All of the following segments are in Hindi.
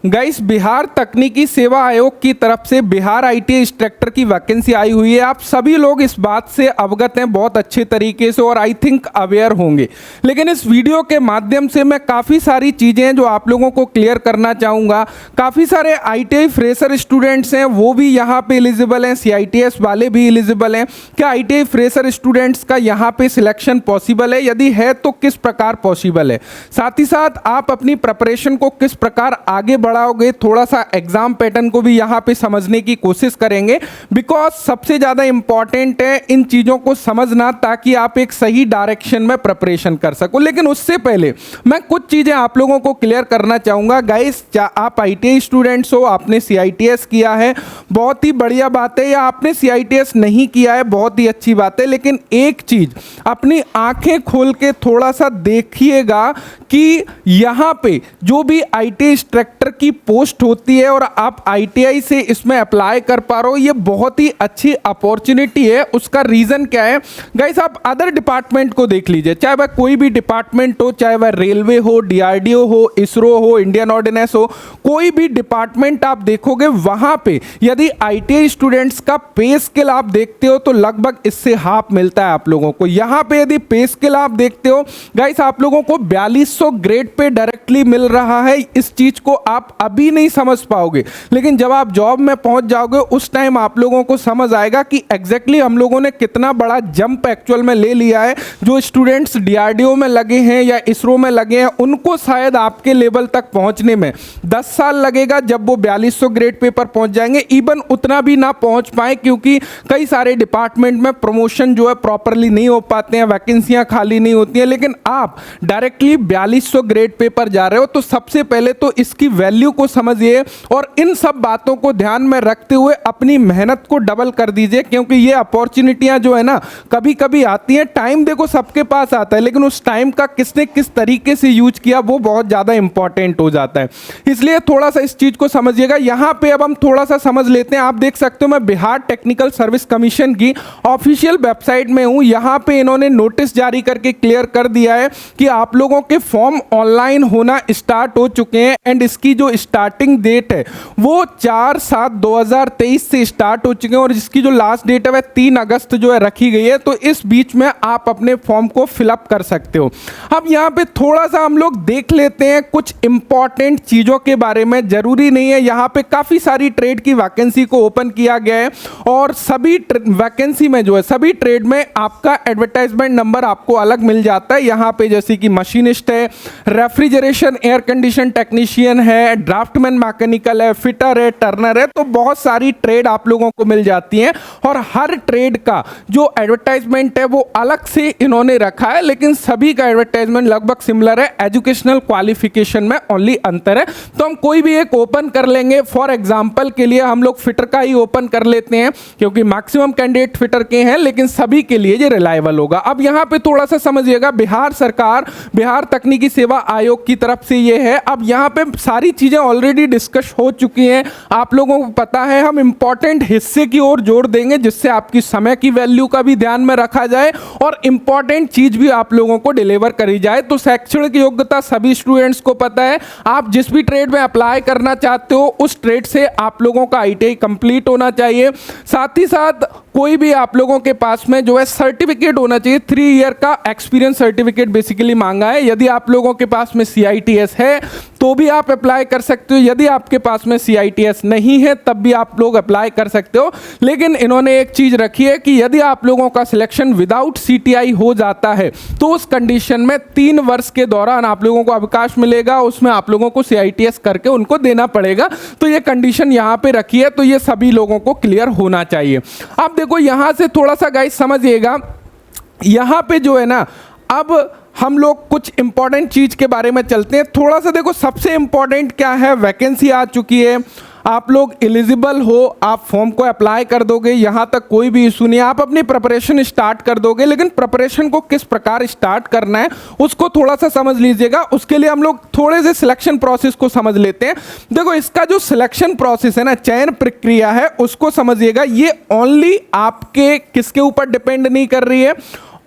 गाइस, बिहार तकनीकी सेवा आयोग की तरफ से बिहार आईटीआई इंस्ट्रक्टर की वैकेंसी आई हुई है। आप सभी लोग इस बात से अवगत हैं बहुत अच्छे तरीके से और आई थिंक अवेयर होंगे। लेकिन इस वीडियो के माध्यम से मैं काफ़ी सारी चीज़ें हैं जो आप लोगों को क्लियर करना चाहूँगा। काफ़ी सारे आईटीआई फ्रेशर स्टूडेंट्स हैं, वो भी यहाँ पे एलिजिबल हैं, सीआईटीएस वाले भी एलिजिबल हैं। क्या आईटीआई फ्रेशर स्टूडेंट्स का यहाँ पे सिलेक्शन पॉसिबल है? यदि है तो किस प्रकार पॉसिबल है? साथ ही साथ आप अपनी प्रिपरेशन को किस प्रकार आगे बढ़ाओगे, थोड़ा सा एग्जाम पैटर्न को भी यहाँ पे समझने की कोशिश करेंगे। बिकॉज सबसे ज़्यादा इंपॉर्टेंट है इन चीज़ों को समझना, ताकि आप एक सही डायरेक्शन में प्रिपरेशन कर सको। लेकिन उससे पहले मैं कुछ चीज़ें आप लोगों को क्लियर करना चाहूँगा। गाइस, आप आईटीआई स्टूडेंट्स हो, आपने सीआईटीएस किया है, बहुत ही बढ़िया बात है, या आपने सीआईटीएस नहीं किया है, बहुत ही अच्छी बात है। लेकिन एक चीज़ अपनी आंखें खोल के थोड़ा सा देखिएगा कि यहाँ पे जो भी आईटीआई इंस्ट्रक्टर की पोस्ट होती है और आप आईटीआई से इसमें अप्लाई कर पा रहे हो, ये बहुत ही अच्छी अपॉर्चुनिटी है। उसका रीज़न क्या है गाइस? आप अदर डिपार्टमेंट को देख लीजिए, चाहे वह कोई भी डिपार्टमेंट हो, चाहे वह रेलवे हो, डीआरडीओ हो, इसरो हो, इंडियन ऑर्डिनेंस हो, कोई भी डिपार्टमेंट आप देखोगे, वहां पे यदि आईटीआई स्टूडेंट्स का पे स्केल आप देखते हो तो लगभग इससे हाफ मिलता है आप लोगों को। यहाँ पे यदि पे स्केल आप देखते हो गाइस, आप लोगों को 4200 ग्रेड पे डायरेक्टली मिल रहा है। इस चीज को आप अभी नहीं समझ पाओगे, लेकिन जब आप जॉब में पहुंच जाओगे उस टाइम आप लोगों को समझ आएगा कि एग्जैक्टली हम लोगों ने कितना बड़ा जंप एक्चुअल में ले लिया है। जो स्टूडेंट्स डीआरडीओ में लगे हैं या इसरो में लगे हैं, उनको शायद आपके लेवल तक पहुंचने में 10 साल लगेगा। जब वो 4200 ग्रेड पे पर पहुंच जाएंगे, इवन उतना भी ना पहुंच पाए, क्योंकि कई सारे डिपार्टमेंट में प्रमोशन जो है प्रॉपरली नहीं हो पाते हैं, वैकेंसियां खाली नहीं होती हैं। लेकिन आप डायरेक्टली 4200 ग्रेड पे पर जा रहे हो, तो सबसे पहले तो इसकी वैल्यू को समझिए और इन सब बातों को ध्यान में रखते हुए अपनी मेहनत को डबल कर दीजिए, क्योंकि ये अपॉर्चुनिटियां जो है ना कभी कभी आती हैं। टाइम देखो सबके पास आता है, लेकिन उस टाइम का किसने किस तरीके से यूज किया वो बहुत ज़्यादा इंपॉर्टेंट हो जाता है। इसलिए थोड़ा सा इस चीज़ को समझिएगा। यहाँ पे अब हम थोड़ा सा समझ लेते हैं। आप देख सकते हो मैं बिहार टेक्निकल सर्विस कमीशन की ऑफिशियल वेबसाइट में हूँ। यहाँ पे इन्होंने नोटिस जारी करके क्लियर कर दिया है कि आप लोगों के फॉर्म ऑनलाइन होना स्टार्ट हो चुके हैं, एंड इसकी जो स्टार्टिंग डेट है वो 4/7/2023 से स्टार्ट हो चुके हैं, और इसकी जो लास्ट डेट है वह 3 अगस्त जो है रखी गई है। तो इस बीच में आप अपने फॉर्म को फिलअप कर सकते हो। अब यहाँ पे थोड़ा सा हम लोग देख लेते हैं कुछ इंपॉर्टेंट चीज़ों के बारे में। जरूरी नहीं है, यहाँ पे काफ़ी सारी ट्रेड की वैकेंसी को ओपन किया गया है, और सभी वैकेंसी में जो है सभी ट्रेड में आपका एडवर्टाइजमेंट नंबर आपको अलग मिल जाता है। यहाँ पे जैसे कि मशीनिस्ट है, रेफ्रिजरेशन एयर कंडीशन टेक्नीशियन है, ड्राफ्टमैन मैकेनिकल है, फिटर है, टर्नर है, तो बहुत सारी ट्रेड आप लोगों को मिल जाती हैं। और हर ट्रेड का जो एडवर्टाइजमेंट है वो अलग से इन्होंने रखा है, लेकिन सभी का एडवर्टाइजमेंट लगभग सिमिलर है। एजुकेशनल क्वालिफिकेशन में ओनली अंतर है। तो हम कोई भी एक ओपन कर लेंगे। फॉर एग्जाम्पल के लिए हम लोग फिटर का ही ओपन कर लेते हैं, क्योंकि मैक्सिमम कैंडिडेट फिटर के हैं, लेकिन सभी के लिए ये रिलायबल होगा। अब यहाँ पे थोड़ा सा समझिएगा, बिहार सरकार बिहार तकनीकी सेवा आयोग की तरफ से ये है। अब यहाँ पे सारी चीजें ऑलरेडी डिस्कस हो चुकी हैं, आप लोगों को पता है। हम इंपॉर्टेंट हिस्से की ओर जोर देंगे, जिससे आपकी समय की वैल्यू का भी ध्यान में रखा जाए और इंपॉर्टेंट चीज भी आप लोगों को डिलीवर करी जाए। तो शैक्षणिक योग्यता सभी स्टूडेंट्स को पता है। आप जिस भी ट्रेड में अप्लाई करना चाहते हो उस ट्रेड से आप लोगों का आईटीआई कंप्लीट होना चाहिए। साथ ही साथ कोई भी आप लोगों के पास में जो है सर्टिफिकेट होना चाहिए। 3 ईयर का एक्सपीरियंस सर्टिफिकेट बेसिकली मांगा है। यदि आप लोगों के पास में सीआईटीएस है तो भी आप अप्लाई कर सकते हो, यदि आपके पास में सीआईटीएस नहीं है तब भी आप लोग अप्लाई कर सकते हो। लेकिन इन्होंने एक चीज रखी है कि यदि आप लोगों का सिलेक्शन विदाउट सीटीआई हो जाता है तो उस कंडीशन में 3 वर्ष के दौरान आप लोगों को अवकाश मिलेगा, उसमें आप लोगों को सीआईटीएस करके उनको देना पड़ेगा। तो ये कंडीशन यहाँ पे रखी है, तो ये सभी लोगों को क्लियर होना चाहिए। अब देखो यहाँ से थोड़ा सा गाइस समझिएगा, यहाँ पे जो है ना, अब हम लोग कुछ इंपॉर्टेंट चीज के बारे में चलते हैं। थोड़ा सा देखो, सबसे इंपॉर्टेंट क्या है, वैकेंसी आ चुकी है, आप लोग एलिजिबल हो, आप फॉर्म को अप्लाई कर दोगे, यहाँ तक कोई भी इशू नहीं है, आप अपनी प्रिपरेशन स्टार्ट कर दोगे। लेकिन प्रिपरेशन को किस प्रकार स्टार्ट करना है उसको थोड़ा सा समझ लीजिएगा। उसके लिए हम लोग थोड़े से सिलेक्शन प्रोसेस को समझ लेते हैं। देखो, इसका जो सिलेक्शन प्रोसेस है ना, चयन प्रक्रिया है, उसको समझिएगा। ये ओनली आपके किसके ऊपर डिपेंड नहीं कर रही है,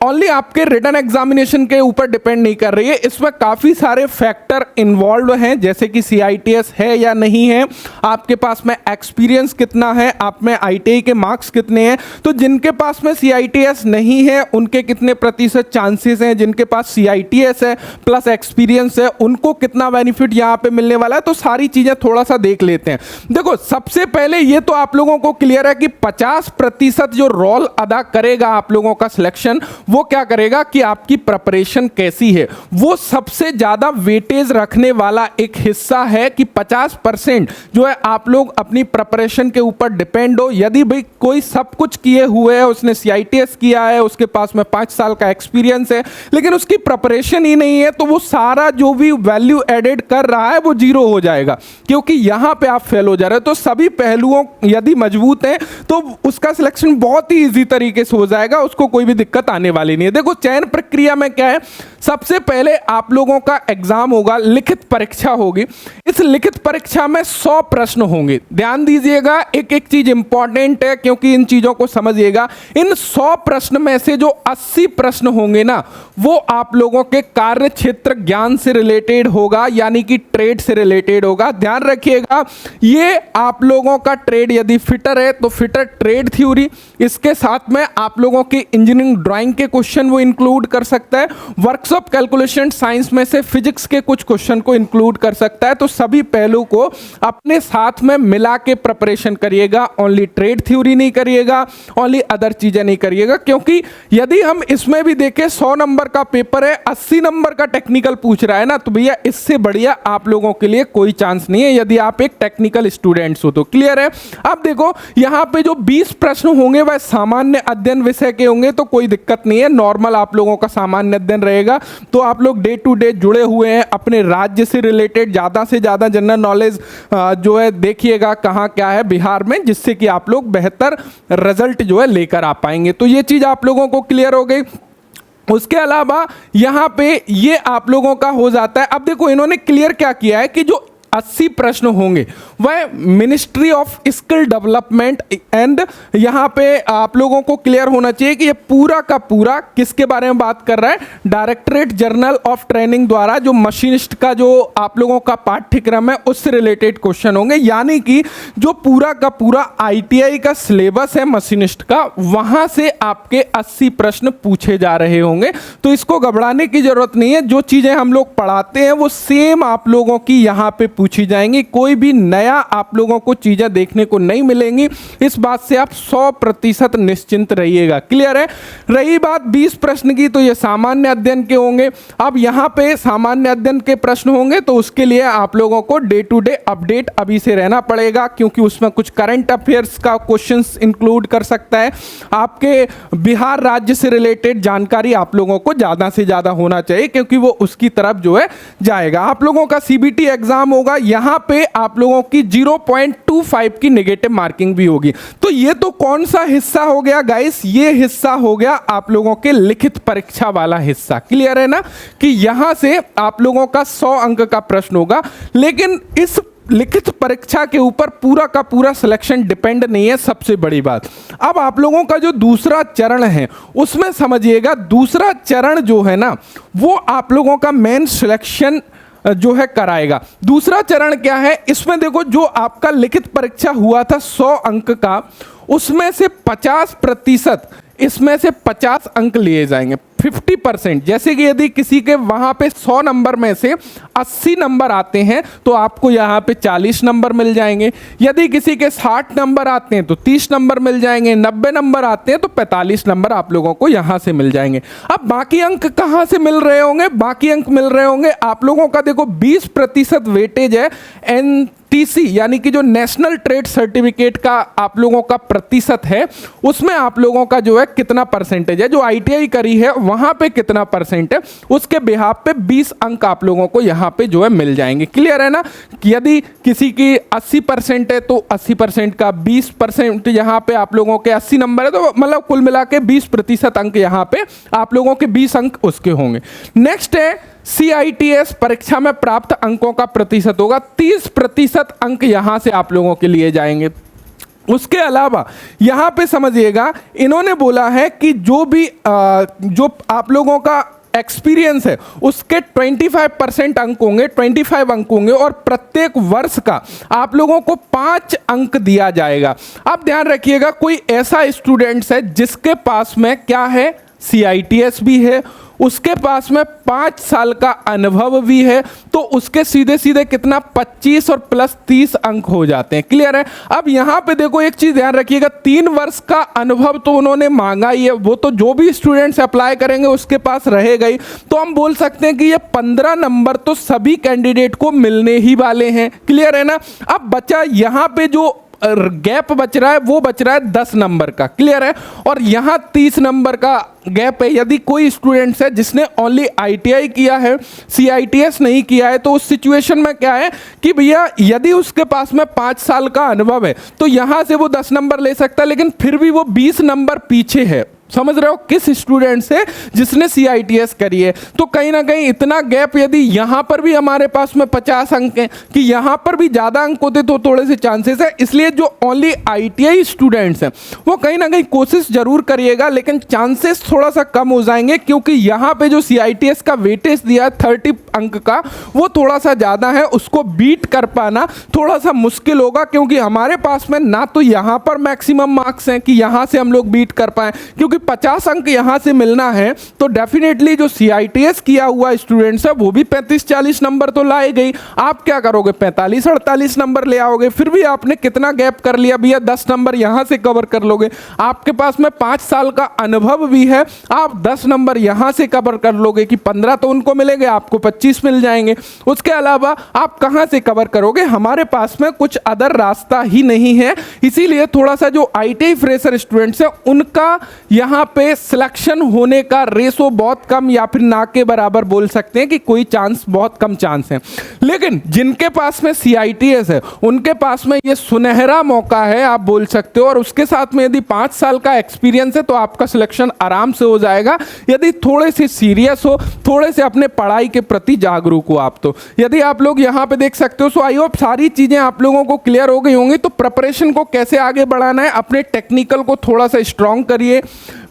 ओनली आपके रिटन एग्जामिनेशन के ऊपर डिपेंड नहीं कर रही है, इसमें काफ़ी सारे फैक्टर इन्वॉल्व हैं, जैसे कि CITS है या नहीं है, आपके पास में एक्सपीरियंस कितना है, आप में ITI के मार्क्स कितने हैं। तो जिनके पास में CITS नहीं है उनके कितने प्रतिशत चांसेस हैं, जिनके पास CITS है प्लस एक्सपीरियंस है उनको कितना बेनिफिट यहाँ पे मिलने वाला है। तो सारी चीज़ें थोड़ा सा देख लेते हैं। देखो, सबसे पहले ये तो आप लोगों को क्लियर है कि 50% जो रोल अदा करेगा आप लोगों का सिलेक्शन, वो क्या करेगा कि आपकी प्रिपरेशन कैसी है, वो सबसे ज्यादा वेटेज रखने वाला एक हिस्सा है कि 50% जो है आप लोग अपनी प्रिपरेशन के ऊपर डिपेंड हो। यदि भाई कोई सब कुछ किए हुए है, उसने CITS किया है, उसके पास में 5 साल का एक्सपीरियंस है, लेकिन उसकी प्रिपरेशन ही नहीं है, तो वो सारा जो भी वैल्यू एडेड कर रहा है वो जीरो हो जाएगा, क्योंकि यहां पे आप फेल हो जा रहे हो। तो सभी पहलुओं यदि मजबूत हैं तो उसका सिलेक्शन बहुत ही इजी तरीके से हो जाएगा, उसको कोई भी दिक्कत आने वाली नहीं है। देखो, चयन प्रक्रिया में क्या है, सबसे पहले आप लोगों का एग्जाम होगा, लिखित परीक्षा होगी। इस लिखित परीक्षा में 100 प्रश्न होंगे। ध्यान दीजिएगा, एक एक चीज इंपॉर्टेंट है, क्योंकि इन चीजों को समझिएगा। इन 100 प्रश्न में से जो 80 प्रश्न होंगे ना, वो आप लोगों के कार्य क्षेत्र ज्ञान से रिलेटेड होगा, यानी कि ट्रेड से रिलेटेड होगा। ध्यान रखिएगा, ये आप लोगों का ट्रेड यदि फिटर है तो फिटर ट्रेड थ्योरी, इसके साथ में आप लोगों की इंजीनियरिंग ड्राइंग के क्वेश्चन वो इंक्लूड कर सकता है, वर्कशॉप कैलकुलेशन साइंस में से फिजिक्स के कुछ क्वेश्चन को इंक्लूड कर सकता है। तो सभी पहलू को अपने साथ में मिला के प्रिपरेशन करिएगा, ओनली ट्रेड थ्योरी नहीं करिएगा, ओनली अदर चीजें नहीं करिएगा, क्योंकि यदि हम इसमें भी देखें 100 नंबर का पेपर है, 80 नंबर का टेक्निकल पूछ रहा है ना, तो भैया इससे बढ़िया आप लोगों के लिए कोई चांस नहीं है यदि आप एक टेक्निकल स्टूडेंट्स हो तो। क्लियर है? अब देखो, यहां पे जो 20 प्रश्न होंगे वह सामान्य अध्ययन विषय के होंगे, तो कोई दिक्कत नहीं है, नॉर्मल आप लोगों का सामान्य अध्ययन रहेगा। तो आप लोग डे टू डे जुड़े हुए हैं, अपने राज्य से रिलेटेड ज़्यादा से ज़्यादा जनरल नॉलेज जो है देखिएगा कहाँ क्या है बिहार में, जिससे कि आप लोग बेहतर रिजल्ट जो है लेकर आ पाएंगे। तो ये चीज़ आप लोगों को क्लियर हो गई। उसके अलावा यहाँ पे ये आप लोगों का हो जाता है। अब देखो, इन्होंने क्लियर क्या किया है कि जो 80 प्रश्न होंगे वह ministry of skill development, and यहाँ पे आप लोगों को क्लियर होना चाहिए कि ये पूरा का पूरा किसके बारे में बात कर रहा है, डायरेक्टरेट जनरल ऑफ ट्रेनिंग द्वारा जो मशीनिस्ट का जो आप लोगों का पाठ्यक्रम है उससे रिलेटेड क्वेश्चन होंगे। यानी कि जो पूरा का पूरा ITI का सिलेबस है मशीनिस्ट का, वहां से आपके 80 प्रश्न पूछे जा रहे होंगे। तो इसको घबराने की जरूरत नहीं है, जो चीजें हम लोग पढ़ाते हैं वो सेम आप लोगों की यहाँ पे पूछी जाएंगी, कोई भी नया आप लोगों को चीजें देखने को नहीं मिलेंगी। इस बात से आप 100% निश्चिंत रहिएगा। क्लियर है? रही बात 20 प्रश्न की, तो ये सामान्य अध्ययन के होंगे। अब यहाँ पे सामान्य अध्ययन के प्रश्न होंगे, तो उसके लिए आप लोगों को डे टू डे अपडेट अभी से रहना पड़ेगा, क्योंकि उसमें कुछ करंट अफेयर्स का क्वेश्चंस इंक्लूड कर सकता है। आपके बिहार राज्य से रिलेटेड जानकारी आप लोगों को ज्यादा से ज्यादा होना चाहिए, क्योंकि वो उसकी तरफ जो है जाएगा। आप लोगों का CBT एग्जाम होगा, यहां पे आप लोगों की 0.25 की नेगेटिव मार्किंग भी होगी। तो ये तो कौन सा हिस्सा हो गया गाइस? ये हिस्सा हो गया आप लोगों के लिखित परीक्षा वाला हिस्सा। क्लियर है ना कि यहां से आप लोगों का 100 अंक का प्रश्न होगा, लेकिन इस लिखित परीक्षा के ऊपर पूरा का पूरा सिलेक्शन डिपेंड नहीं है, सबसे बड़ी बात। अब आप लोगों का जो दूसरा चरण है उसमें समझिएगा, दूसरा चरण जो है ना वो आप लोगों का मेन सिलेक्शन जो है कराएगा। दूसरा चरण क्या है? इसमें देखो, जो आपका लिखित परीक्षा हुआ था 100 अंक का, उसमें से 50%, इसमें से 50 अंक लिए जाएंगे, 50%। जैसे कि यदि किसी के वहां पे 100 नंबर में से 80 नंबर आते हैं तो आपको यहाँ पे 40 नंबर मिल जाएंगे। यदि किसी के 60 नंबर आते हैं तो 30 नंबर मिल जाएंगे, 90 नंबर आते हैं तो 45 नंबर आप लोगों को यहाँ से मिल जाएंगे। अब बाकी अंक कहाँ से मिल रहे होंगे? बाकी अंक मिल रहे होंगे आप लोगों का, देखो 20% वेटेज है NTC, यानी कि जो नेशनल ट्रेड सर्टिफिकेट का आप लोगों का प्रतिशत है, उसमें आप लोगों का जो है कितना परसेंटेज है, जो ITI करी है वहां पे कितना परसेंट है, उसके बिहाफ पे 20 अंक आप लोगों को यहाँ पे जो है मिल जाएंगे। क्लियर है ना? यदि किसी की 80% है तो 80% का 20% यहाँ पे आप लोगों के 80 नंबर है, तो मतलब कुल मिला के 20% अंक यहाँ पे आप लोगों के 20 अंक उसके होंगे। नेक्स्ट है CITS परीक्षा में प्राप्त अंकों का प्रतिशत होगा, 30% अंक यहां से आप लोगों के लिए जाएंगे। उसके अलावा यहाँ पे समझिएगा, इन्होंने बोला है कि जो आप लोगों का एक्सपीरियंस है उसके 25% अंक होंगे, 25 अंक होंगे, और प्रत्येक वर्ष का आप लोगों को 5 अंक दिया जाएगा। आप ध्यान रखिएगा, कोई ऐसा स्टूडेंट्स है जिसके पास में क्या है, CITS भी है, उसके पास में 5 साल का अनुभव भी है, तो उसके सीधे सीधे कितना 25 और प्लस 30 अंक हो जाते हैं। क्लियर है। अब यहाँ पे देखो एक चीज़ ध्यान रखिएगा, 3 वर्ष का अनुभव तो उन्होंने मांगा ही है, वो तो जो भी स्टूडेंट्स अप्लाई करेंगे उसके पास रहेगा ही। तो हम बोल सकते हैं कि ये 15 नंबर तो सभी कैंडिडेट को मिलने ही वाले हैं। क्लियर है ना। अब बचा यहाँ पे जो गैप बच रहा है वो बच रहा है 10 नंबर का। क्लियर है। और यहाँ 30 नंबर का गैप है। यदि कोई स्टूडेंट्स है जिसने ओनली ITI किया है, CITS नहीं किया है, तो उस सिचुएशन में क्या है कि भैया यदि उसके पास में 5 साल का अनुभव है तो यहाँ से वो 10 नंबर ले सकता है, लेकिन फिर भी वो 20 नंबर पीछे है। समझ रहे हो, किस स्टूडेंट से जिसने CITS करी है। तो कहीं ना कहीं इतना गैप, यदि यहाँ पर भी हमारे पास में 50 अंक हैं कि यहाँ पर भी ज़्यादा अंक होते तो थोड़े से चांसेस है। इसलिए जो ओनली ITI स्टूडेंट्स हैं वो कहीं ना कहीं कोशिश जरूर करिएगा, लेकिन चांसेस थोड़ा सा कम हो जाएंगे, क्योंकि यहाँ पे जो CITS का वेटेज दिया है 30 अंक का, वो थोड़ा सा ज़्यादा है। उसको बीट कर पाना थोड़ा सा मुश्किल होगा, क्योंकि हमारे पास में ना तो यहाँ पर मैक्सिमम मार्क्स हैं कि यहाँ से हम लोग बीट कर पाएँ, क्योंकि 50 अंक यहां से मिलना है तो डेफिनेटली जो CITS किया हुआ स्टूडेंट्स है वो भी 35-40 नंबर तो लाएगा ही। आप क्या करोगे, 45-48 नंबर ले आओगे। फिर भी आपने कितना गैप कर लिया भैया, 10 नंबर यहां से कवर कर लोगे। आपके पास में 5 साल का अनुभव भी है, आप 10 नंबर यहां से कवर कर लोगे कि 15 तो उनको मिलेंगे, आपको 25 मिल जाएंगे। उसके अलावा आप कहां से कवर करोगे, हमारे पास में कुछ अदर रास्ता ही नहीं है। इसीलिए थोड़ा सा जो ITI फ्रेशर स्टूडेंट्स है उनका यहाँ पे सिलेक्शन होने का रेशो बहुत कम, या फिर ना के बराबर बोल सकते हैं कि कोई चांस, बहुत कम चांस है। लेकिन जिनके पास में CITS है उनके पास में ये सुनहरा मौका है, आप बोल सकते हो। और उसके साथ में यदि 5 साल का एक्सपीरियंस है तो आपका सिलेक्शन आराम से हो जाएगा, यदि थोड़े से सीरियस हो, थोड़े से अपने पढ़ाई के प्रति जागरूक हो आप। तो यदि आप लोग यहाँ पे देख सकते हो, सो आई होप सारी चीजें आप लोगों को क्लियर हो गई होंगी। तो प्रिपरेशन को कैसे आगे बढ़ाना है, अपने टेक्निकल को थोड़ा सा स्ट्रॉन्ग करिए।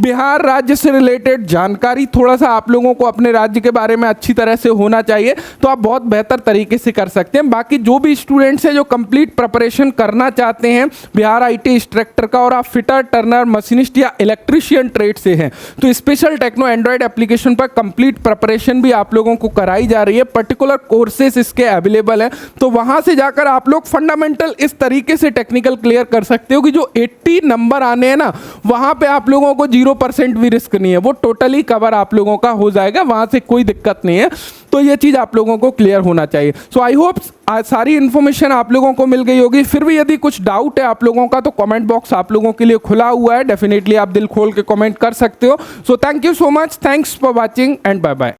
बिहार राज्य से रिलेटेड जानकारी थोड़ा सा आप लोगों को अपने राज्य के बारे में अच्छी तरह से होना चाहिए, तो आप बहुत बेहतर तरीके से कर सकते हैं। बाकी जो भी स्टूडेंट्स हैं जो कंप्लीट प्रिपरेशन करना चाहते हैं बिहार IT इंस्ट्रक्टर का, और आप फिटर, टर्नर, मशीनिस्ट या इलेक्ट्रीशियन ट्रेड से हैं, तो स्पेशल टेक्नो एंड्रॉइड एप्लीकेशन पर कंप्लीट प्रिपरेशन भी आप लोगों को कराई जा रही है। पर्टिकुलर कोर्सेस इसके अवेलेबल है, तो वहां से जाकर आप लोग फंडामेंटल इस तरीके से टेक्निकल क्लियर कर सकते हो कि जो 80 नंबर आने हैं ना, वहां पे आप लोगों को 0% भी रिस्क नहीं है, वो टोटली कवर आप लोगों का हो जाएगा, वहां से कोई दिक्कत नहीं है। तो ये चीज आप लोगों को क्लियर होना चाहिए। सो आई होप सारी इन्फॉर्मेशन आप लोगों को मिल गई होगी। फिर भी यदि कुछ डाउट है आप लोगों का तो कमेंट बॉक्स आप लोगों के लिए खुला हुआ है, डेफिनेटली आप दिल खोल के कमेंट कर सकते हो। So thank you so much, thanks for watching and bye bye.